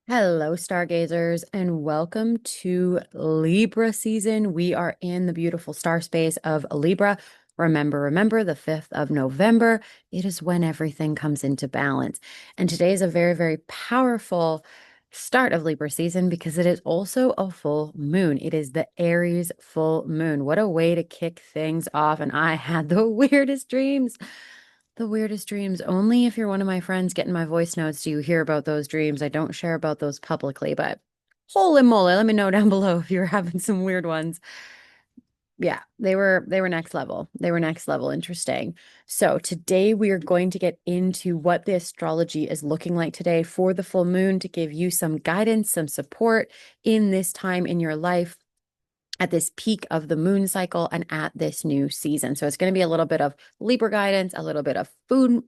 Hello, stargazers, and welcome to Libra season. We are in the beautiful star space of Libra. Remember, the 5th of November. It is when everything comes into balance. And today is a very, very powerful start of Libra season because it is also a full moon. It is the Aries full moon. What a way to kick things off. And I had the weirdest dreams. The weirdest dreams. Only if you're one of my friends getting my voice notes do you hear about those dreams. I don't share about those publicly, but holy moly, let me know down below if you're having some weird ones. Yeah, they were next level. They were next level interesting. So today we are going to get into what the astrology is looking like today for the full moon to give you some guidance, some support in this time in your life at this peak of the moon cycle and at this new season. So it's going to be a little bit of Libra guidance, a little bit of full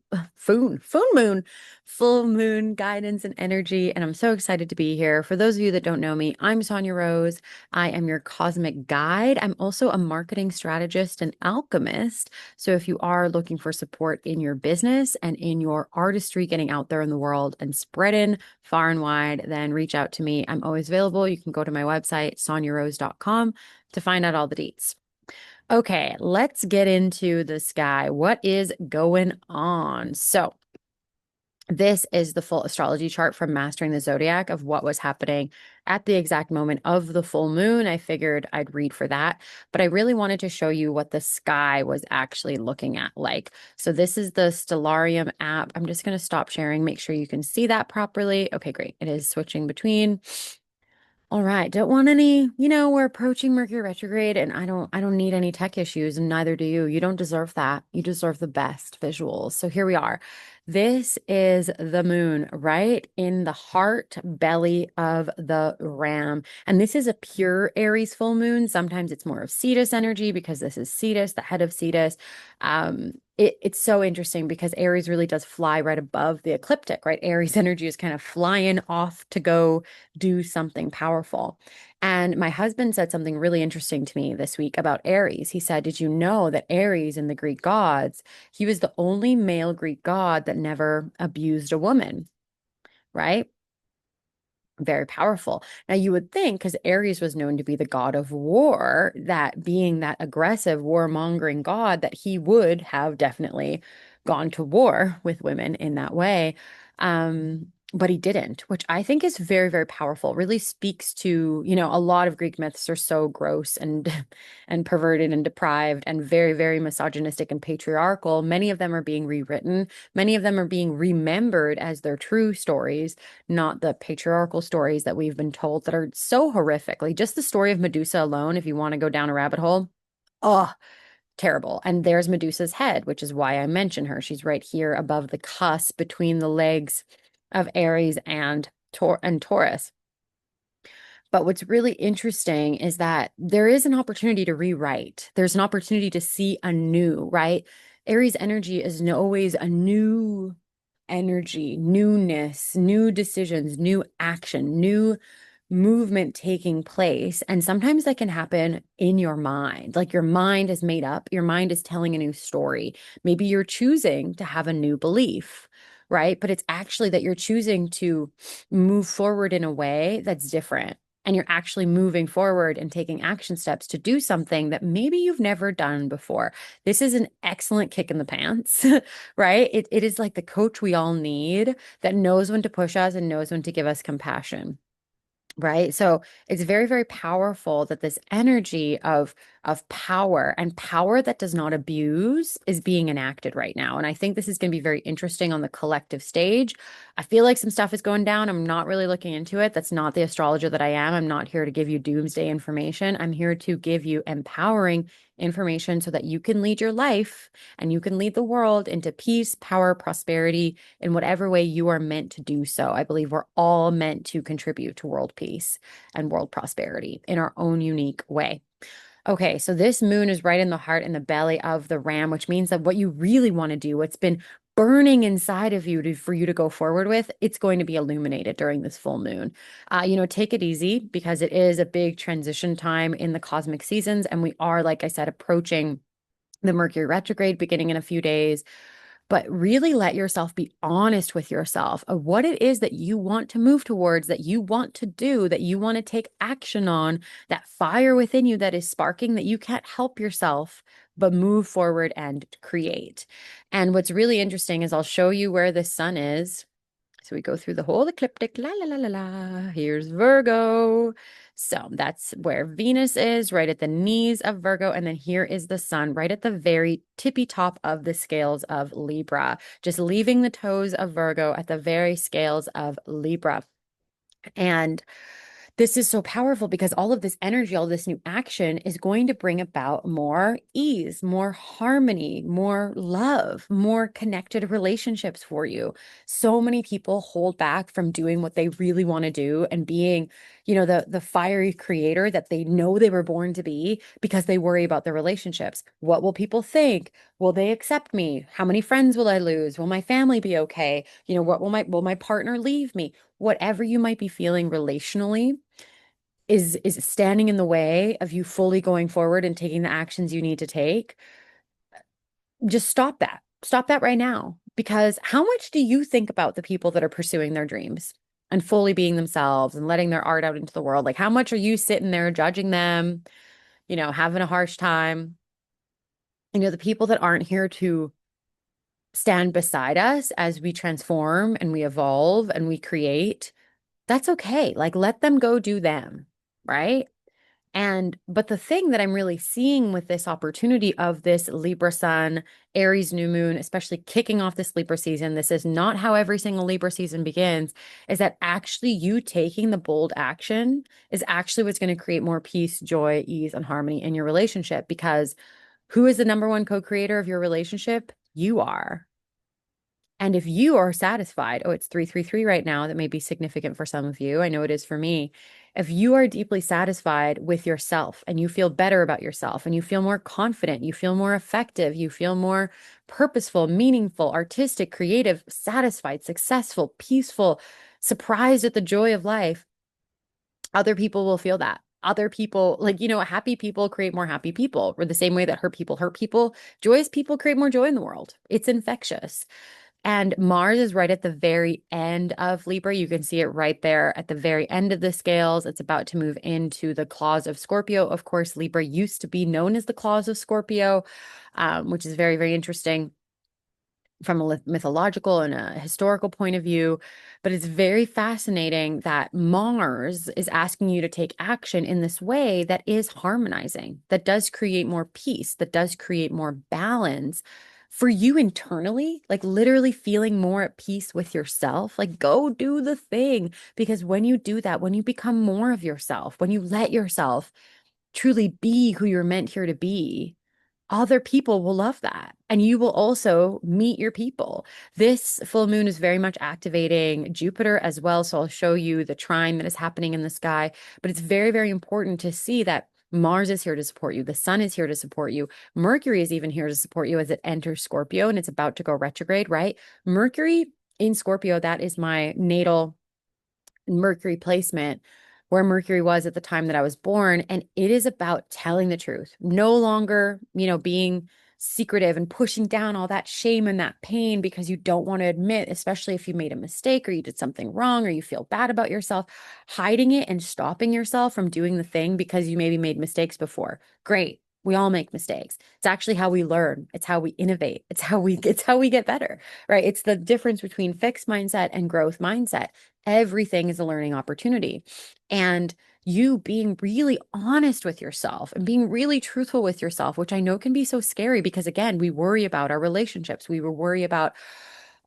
moon guidance and energy. And I'm so excited to be here. For those of you that don't know me, I'm Sonia Rose. I am your cosmic guide. I'm also a marketing strategist and alchemist. So if you are looking for support in your business and in your artistry, getting out there in the world and spreading far and wide, then reach out to me. I'm always available. You can go to my website, soniarose.com, to find out all the deets. Okay, let's get into the sky. What is going on? So, this is the full astrology chart from Mastering the Zodiac of what was happening at the exact moment of the full moon. I figured I'd read for that, but I really wanted to show you what the sky was actually looking at like. So this is the Stellarium app. I'm just going to stop sharing, make sure you can see that properly. Okay, great. It is switching between. All right, don't want any, we're approaching Mercury retrograde and I don't need any tech issues and neither do you. You don't deserve that. You deserve the best visuals. So here we are. This is the moon right in the heart belly of the ram. And this is a pure Aries full moon. Sometimes it's more of Cetus energy because this is Cetus, the head of Cetus. It's so interesting because Aries really does fly right above the ecliptic, right? Aries energy is kind of flying off to go do something powerful. And my husband said something really interesting to me this week about Aries. He said, did you know that Aries in the Greek gods, he was the only male Greek god that never abused a woman, right? Very powerful. Now, you would think, because Aries was known to be the god of war, that being that aggressive, warmongering god, that he would have definitely gone to war with women in that way. But he didn't, which I think is very, very powerful. Really speaks to, a lot of Greek myths are so gross and and perverted and deprived and very, very misogynistic and patriarchal. Many of them are being rewritten. Many of them are being remembered as their true stories, not the patriarchal stories that we've been told that are so horrific. Like just the story of Medusa alone, if you want to go down a rabbit hole. Oh, terrible. And there's Medusa's head, which is why I mention her. She's right here above the cusp between the legs of Aries and Taurus. But what's really interesting is that there is an opportunity to rewrite. There's an opportunity to see anew, right? Aries energy is always a new energy, newness, new decisions, new action, new movement taking place. And sometimes that can happen in your mind. Like your mind is made up, your mind is telling a new story. Maybe you're choosing to have a new belief, right? But it's actually that you're choosing to move forward in a way that's different. And you're actually moving forward and taking action steps to do something that maybe you've never done before. This is an excellent kick in the pants, right? It is like the coach we all need that knows when to push us and knows when to give us compassion. Right. So it's very, very powerful that this energy of power and power that does not abuse is being enacted right now. And I think this is going to be very interesting on the collective stage. I feel like some stuff is going down. I'm not really looking into it. That's not the astrologer that I am. I'm not here to give you doomsday information. I'm here to give you empowering information so that you can lead your life and you can lead the world into peace, power, prosperity in whatever way you are meant to do so. I believe we're all meant to contribute to world peace and world prosperity in our own unique way. Okay, so this moon is right in the heart and the belly of the ram, which means that what you really want to do, what's been burning inside of you for you to go forward with, it's going to be illuminated during this full moon. Take it easy because it is a big transition time in the cosmic seasons. And we are, like I said, approaching the Mercury retrograde beginning in a few days. but really let yourself be honest with yourself of what it is that you want to move towards, that you want to do, that you want to take action on, that fire within you that is sparking that you can't help yourself but move forward and create. And what's really interesting is I'll show you where the sun is. So we go through the whole ecliptic, la la la la la. Here's Virgo. So that's where Venus is, right at the knees of Virgo. And then here is the sun, right at the very tippy top of the scales of Libra, just leaving the toes of Virgo at the very scales of Libra. And this is so powerful because all of this energy, all this new action is going to bring about more ease, more harmony, more love, more connected relationships for you. So many people hold back from doing what they really want to do and being, the fiery creator that they know they were born to be because they worry about their relationships. What will people think? Will they accept me? How many friends will I lose? Will my family be okay? What will my partner leave me? Whatever you might be feeling relationally is standing in the way of you fully going forward and taking the actions you need to take. Just stop that. Stop that right now. Because how much do you think about the people that are pursuing their dreams and fully being themselves and letting their art out into the world? Like, how much are you sitting there judging them, having a harsh time? The people that aren't here to stand beside us as we transform and we evolve and we create, that's okay. Like, let them go do them, right? But the thing that I'm really seeing with this opportunity of this Libra sun, Aries new moon, especially kicking off this Libra season, this is not how every single Libra season begins, is that actually you taking the bold action is actually what's going to create more peace, joy, ease, and harmony in your relationship. Because who is the number one co-creator of your relationship? You are. And if you are satisfied, oh, it's 333 right now. That may be significant for some of you. I know it is for me. If you are deeply satisfied with yourself and you feel better about yourself and you feel more confident, you feel more effective, you feel more purposeful, meaningful, artistic, creative, satisfied, successful, peaceful, surprised at the joy of life, other people will feel that. Other people, like, happy people create more happy people, or the same way that hurt people, joyous people create more joy in the world. It's infectious. And Mars is right at the very end of Libra. You can see it right there at the very end of the scales. It's about to move into the claws of Scorpio. Of course, Libra used to be known as the claws of Scorpio, which is very, very interesting from a mythological and a historical point of view. But it's very fascinating that Mars is asking you to take action in this way that is harmonizing, that does create more peace, that does create more balance for you internally, like literally feeling more at peace with yourself. Like, go do the thing. Because when you do that, when you become more of yourself, when you let yourself truly be who you're meant here to be, other people will love that. And you will also meet your people. This full moon is very much activating Jupiter as well. So I'll show you the trine that is happening in the sky. But it's very, very important to see that Mars is here to support you. The sun is here to support you. Mercury is even here to support you as it enters Scorpio and it's about to go retrograde, right? Mercury in Scorpio, that is my natal Mercury placement, where Mercury was at the time that I was born. And it is about telling the truth, no longer, being secretive and pushing down all that shame and that pain because you don't want to admit, especially if you made a mistake or you did something wrong or you feel bad about yourself, hiding it and stopping yourself from doing the thing because you maybe made mistakes before. Great. We all make mistakes. It's actually how we learn. It's how we innovate. It's how we get better, right? It's the difference between fixed mindset and growth mindset. Everything is a learning opportunity. And you being really honest with yourself and being really truthful with yourself, which I know can be so scary because, again, we worry about our relationships. We worry about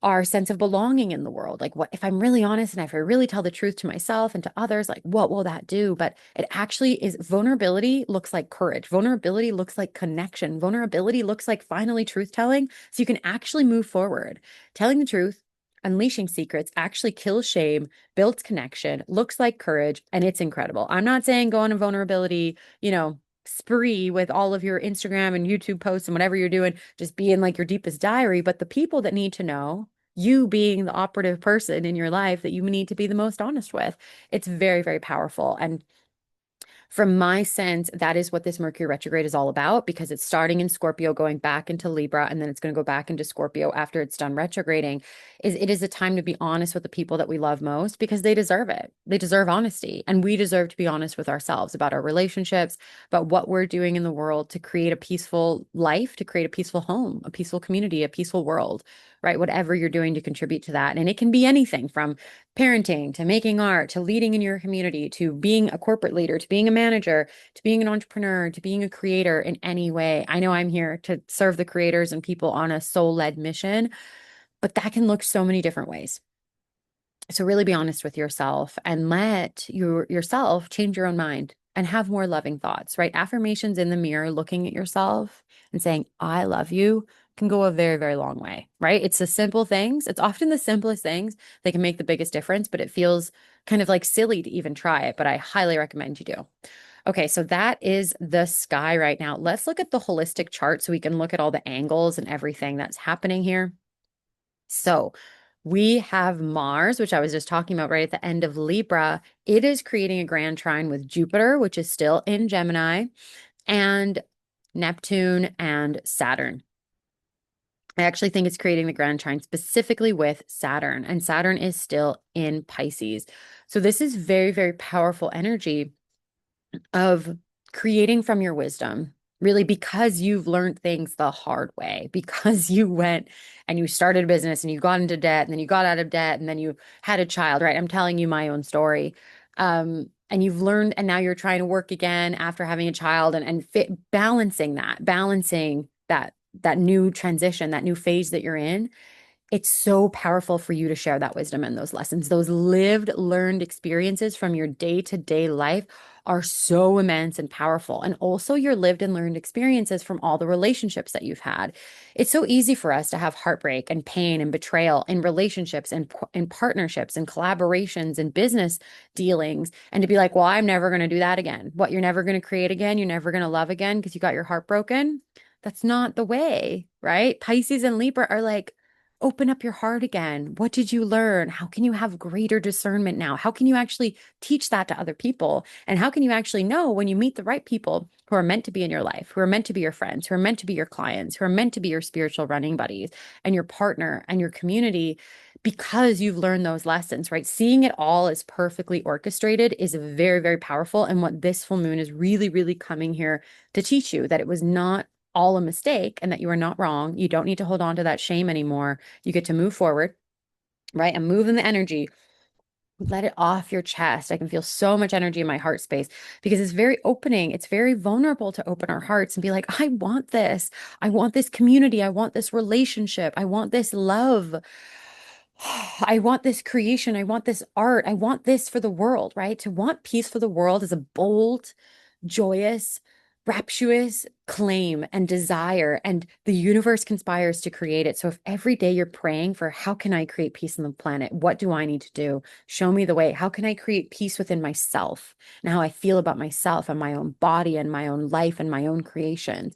our sense of belonging in the world. Like, what if I'm really honest and if I really tell the truth to myself and to others, like, what will that do? But it actually is vulnerability looks like courage. Vulnerability looks like connection. Vulnerability looks like finally truth telling. So you can actually move forward. Telling the truth, unleashing secrets actually kills shame, builds connection, looks like courage, and it's incredible. I'm not saying go on a vulnerability, spree with all of your Instagram and YouTube posts and whatever you're doing, just be in like your deepest diary. But the people that need to know, you being the operative person in your life that you need to be the most honest with, it's very, very powerful. And From my sense, that is what this Mercury retrograde is all about because it's starting in Scorpio, going back into Libra, and then it's going to go back into Scorpio after it's done retrograding. It is a time to be honest with the people that we love most because they deserve it. They deserve honesty, and we deserve to be honest with ourselves about our relationships, about what we're doing in the world to create a peaceful life, to create a peaceful home, a peaceful community, a peaceful world, right? Whatever you're doing to contribute to that. And it can be anything from parenting to making art to leading in your community to being a corporate leader to being a manager to being an entrepreneur to being a creator in any way. I know I'm here to serve the creators and people on a soul-led mission, but that can look so many different ways. So really be honest with yourself and let yourself change your own mind and have more loving thoughts, right? Affirmations in the mirror, looking at yourself and saying, I love you can go a very, very long way, right? It's the simple things. It's often the simplest things that can make the biggest difference, but it feels kind of like silly to even try it, but I highly recommend you do. Okay, so that is the sky right now. Let's look at the holistic chart so we can look at all the angles and everything that's happening here. So we have Mars, which I was just talking about right at the end of Libra. It is creating a grand trine with Jupiter, which is still in Gemini, and Neptune and Saturn. I actually think it's creating the grand trine specifically with Saturn, and Saturn is still in Pisces. So this is very, very powerful energy of creating from your wisdom, really, because you've learned things the hard way, because you went and you started a business and you got into debt and then you got out of debt and then you had a child, right? I'm telling you my own story. And you've learned, and now you're trying to work again after having a child and balancing that new transition, that new phase that you're in. It's so powerful for you to share that wisdom and those lessons. Those lived, learned experiences from your day-to-day life are so immense and powerful. And also your lived and learned experiences from all the relationships that you've had. It's so easy for us to have heartbreak and pain and betrayal in relationships and in partnerships and collaborations and business dealings, and to be like, well, I'm never going to do that again. What, you're never going to create again? You're never going to love again because you got your heart broken? That's not the way, right? Pisces and Libra are like, open up your heart again. What did you learn? How can you have greater discernment now? How can you actually teach that to other people? And how can you actually know when you meet the right people who are meant to be in your life, who are meant to be your friends, who are meant to be your clients, who are meant to be your spiritual running buddies and your partner and your community, because you've learned those lessons, right? Seeing it all as perfectly orchestrated is very, very powerful. And what this full moon is really, really coming here to teach you, that it was not all a mistake and that you are not wrong. You don't need to hold on to that shame anymore. You get to move forward, right? And move in the energy. Let it off your chest. I can feel so much energy in my heart space because it's very opening. It's very vulnerable to open our hearts and be like, I want this. I want this community. I want this relationship. I want this love. I want this creation. I want this art. I want this for the world, right? To want peace for the world is a bold, joyous, rapturous claim and desire, and the universe conspires to create it. So if every day you're praying for how can I create peace on the planet? What do I need to do? Show me the way. How can I create peace within myself and how I feel about myself and my own body and my own life and my own creations?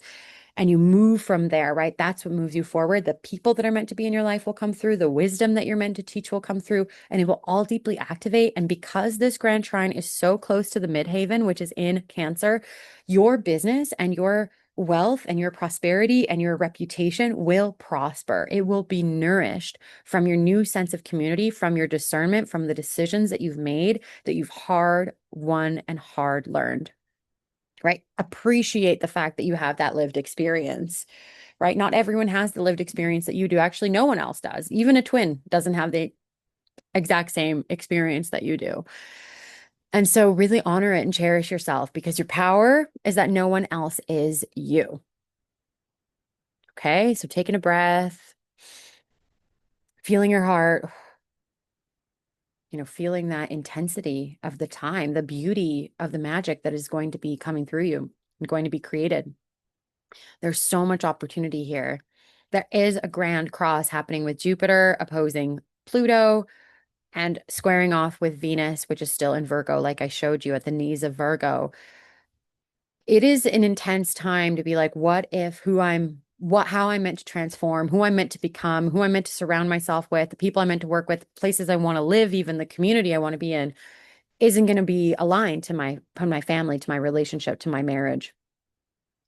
And you move from there, right? That's what moves you forward. The people that are meant to be in your life will come through. The wisdom that you're meant to teach will come through, and it will all deeply activate. And because this grand trine is so close to the midhaven, which is in Cancer, your business and your wealth and your prosperity and your reputation will prosper. It will be nourished from your new sense of community, from your discernment, from the decisions that you've made, that you've hard won and hard learned, right? Appreciate the fact that you have that lived experience, right? Not everyone has the lived experience that you do. Actually, no one else does. Even a twin doesn't have the exact same experience that you do. And so really honor it and cherish yourself, because your power is that no one else is you. Okay, so taking a breath, feeling your heart, feeling that intensity of the time, the beauty of the magic that is going to be coming through you and going to be created. There's so much opportunity here. There is a grand cross happening with Jupiter opposing Pluto and squaring off with Venus, which is still in Virgo, like I showed you at the knees of Virgo. It is an intense time to be like, what if how I'm meant to transform, who I'm meant to become, who I'm meant to surround myself with, the people I'm meant to work with, places I want to live, even the community I want to be in. isn't going to be aligned to my family, to my relationship, to my marriage.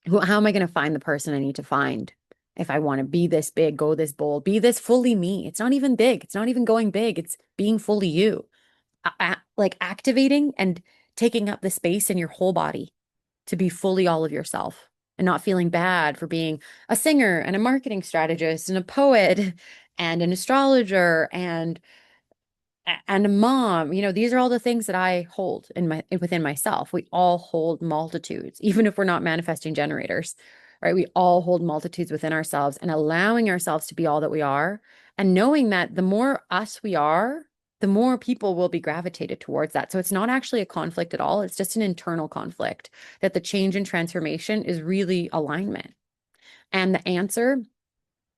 How am I going to find the person I need to find if I want to be this big, go this bold, be this fully me? It's not even big. It's not even going big. It's being fully you. Like activating and taking up the space in your whole body to be fully all of yourself and not feeling bad for being a singer and a marketing strategist and a poet and an astrologer and a mom. These are all the things that I hold within myself. We all hold multitudes, even if we're not manifesting generators, right? We all hold multitudes within ourselves, and allowing ourselves to be all that we are, and knowing that the more us we are, the more people will be gravitated towards that. So it's not actually a conflict at all. It's just an internal conflict that the change and transformation is really alignment. And the answer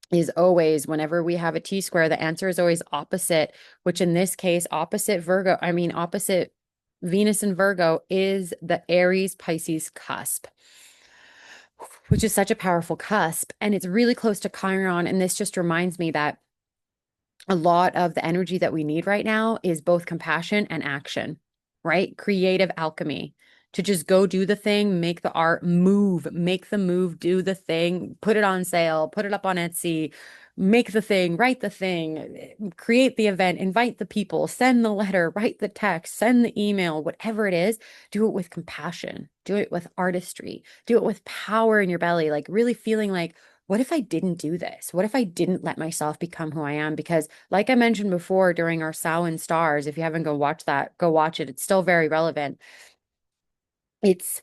is always, whenever we have a T square, the answer is always opposite, which in this case, opposite Venus and Virgo is the Aries Pisces cusp, which is such a powerful cusp. And it's really close to Chiron. And this just reminds me that a lot of the energy that we need right now is both compassion and action, right? Creative alchemy to just go do the thing, make the art, move, make the move, do the thing, put it on sale, put it up on Etsy, make the thing, write the thing, create the event, invite the people, send the letter, write the text, send the email, whatever it is, do it with compassion, do it with artistry, do it with power in your belly, like really feeling like, what if I didn't do this? What if I didn't let myself become who I am? Because, like I mentioned before during our Samhain Stars, if you haven't go watch that, go watch it. It's still very relevant. It's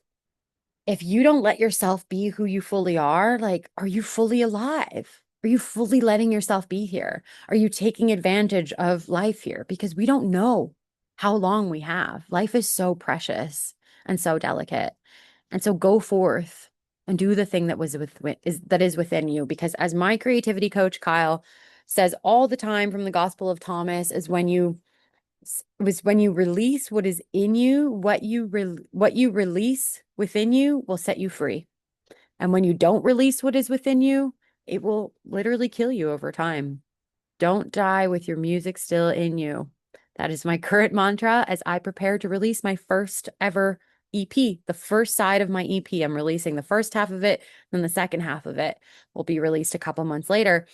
if you don't let yourself be who you fully are, like, are you fully alive? Are you fully letting yourself be here? Are you taking advantage of life here? Because we don't know how long we have. Life is so precious and so delicate. And so go forth and do the thing that is within you. Because as my creativity coach, Kyle, says all the time from the Gospel of Thomas, is when you release what is in you, what you release within you will set you free. And when you don't release what is within you, it will literally kill you over time. Don't die with your music still in you. That is my current mantra as I prepare to release my first ever EP, the first side of my EP. I'm releasing the first half of it, then the second half of it will be released a couple months later.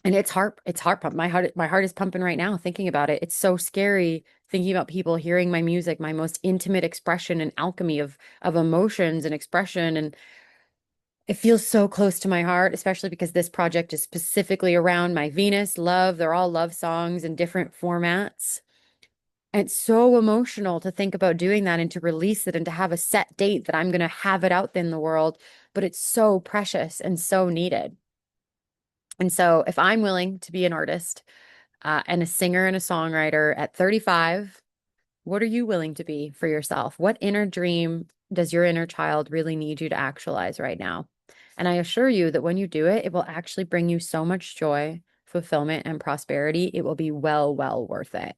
And it's heart pump. My heart is pumping right now thinking about it. It's so scary thinking about people hearing my music, my most intimate expression and alchemy of emotions and expression. And it feels so close to my heart, especially because this project is specifically around my Venus love. They're all love songs in different formats. And it's so emotional to think about doing that and to release it and to have a set date that I'm going to have it out in the world. But it's so precious and so needed. And so if I'm willing to be an artist and a singer and a songwriter at 35, what are you willing to be for yourself? What inner dream does your inner child really need you to actualize right now? And I assure you that when you do it, it will actually bring you so much joy, fulfillment, and prosperity. It will be well worth it.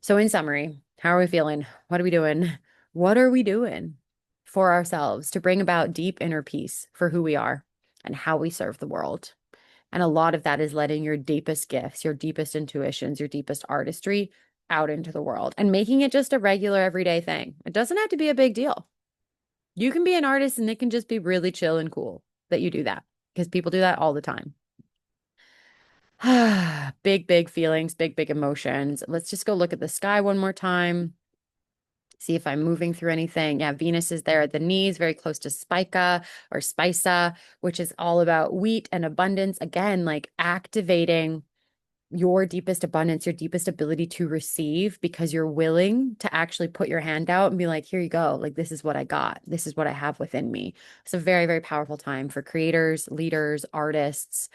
So, in summary, how are we feeling? What are we doing? What are we doing for ourselves to bring about deep inner peace for who we are and how we serve the world? And a lot of that is letting your deepest gifts, your deepest intuitions, your deepest artistry out into the world and making it just a regular everyday thing. It doesn't have to be a big deal. You can be an artist and it can just be really chill and cool that you do that because people do that all the time. Big feelings, big emotions. Let's just go look at the sky one more time. See if I'm moving through anything. Yeah, Venus is there at the knees, very close to Spica or Spica, which is all about wheat and abundance. Again, like activating your deepest abundance, your deepest ability to receive because you're willing to actually put your hand out and be like, here you go. Like, this is what I got. This is what I have within me. It's a very powerful time for creators, leaders, artists,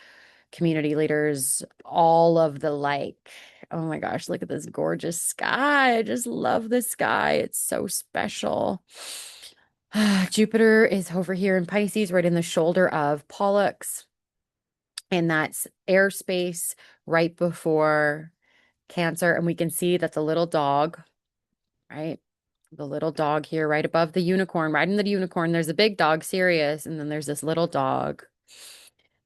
community leaders, all of the like. Oh my gosh, look at this gorgeous sky. I just love the sky. It's so special. Jupiter is over here in Pisces, right in the shoulder of Pollux. And that's airspace right before Cancer. And we can see that the little dog, right? The little dog here, right above the unicorn, riding the unicorn. There's a big dog, Sirius, and then there's this little dog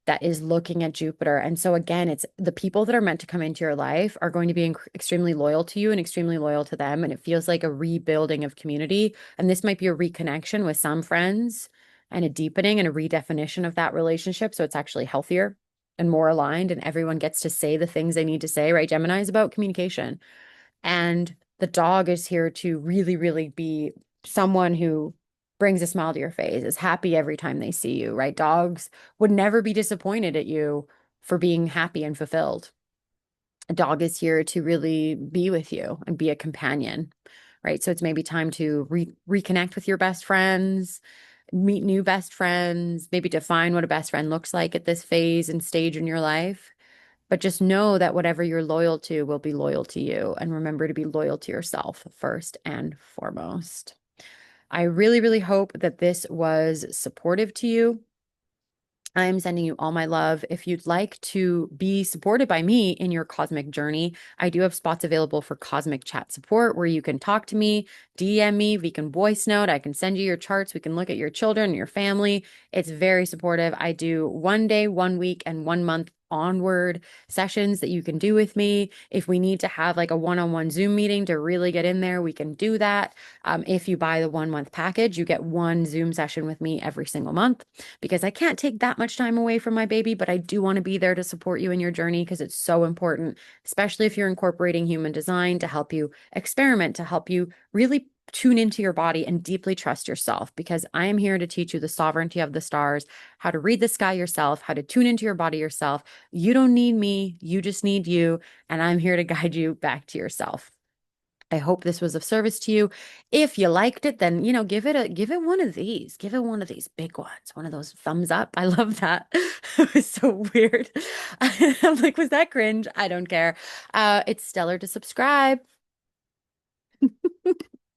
that is looking at Jupiter. And so again, it's the people that are meant to come into your life are going to be extremely loyal to you and extremely loyal to them. And it feels like a rebuilding of community. And this might be a reconnection with some friends and a deepening and a redefinition of that relationship. So it's actually healthier and more aligned, and everyone gets to say the things they need to say, right? Gemini is about communication. And the dog is here to really, really be someone who brings a smile to your face, is happy every time they see you, right? Dogs would never be disappointed at you for being happy and fulfilled. A dog is here to really be with you and be a companion, right? So it's maybe time to reconnect with your best friends, meet new best friends, maybe define what a best friend looks like at this phase and stage in your life. But just know that whatever you're loyal to will be loyal to you. And remember to be loyal to yourself first and foremost. I really, really hope that this was supportive to you. I'm sending you all my love. If you'd like to be supported by me in your cosmic journey, I do have spots available for cosmic chat support where you can talk to me, DM me, we can voice note, I can send you your charts, we can look at your children, your family. It's very supportive. I do 1 day, 1 week, and 1 month onward sessions that you can do with me. If we need to have like a one-on-one Zoom meeting to really get in there, we can do that. If you buy the 1 month package, you get one Zoom session with me every single month because I can't take that much time away from my baby, but I do want to be there to support you in your journey because it's so important, especially if you're incorporating human design to help you experiment, to help you really tune into your body and deeply trust yourself because I am here to teach you the sovereignty of the stars, how to read the sky yourself, how to tune into your body yourself. You don't need me, you just need you, and I'm here to guide you back to yourself. I hope this was of service to you. If you liked it, then, give it one of these. Give it one of these big ones. One of those thumbs up. I love that. It was so weird. I'm like, was that cringe? I don't care. It's stellar to subscribe.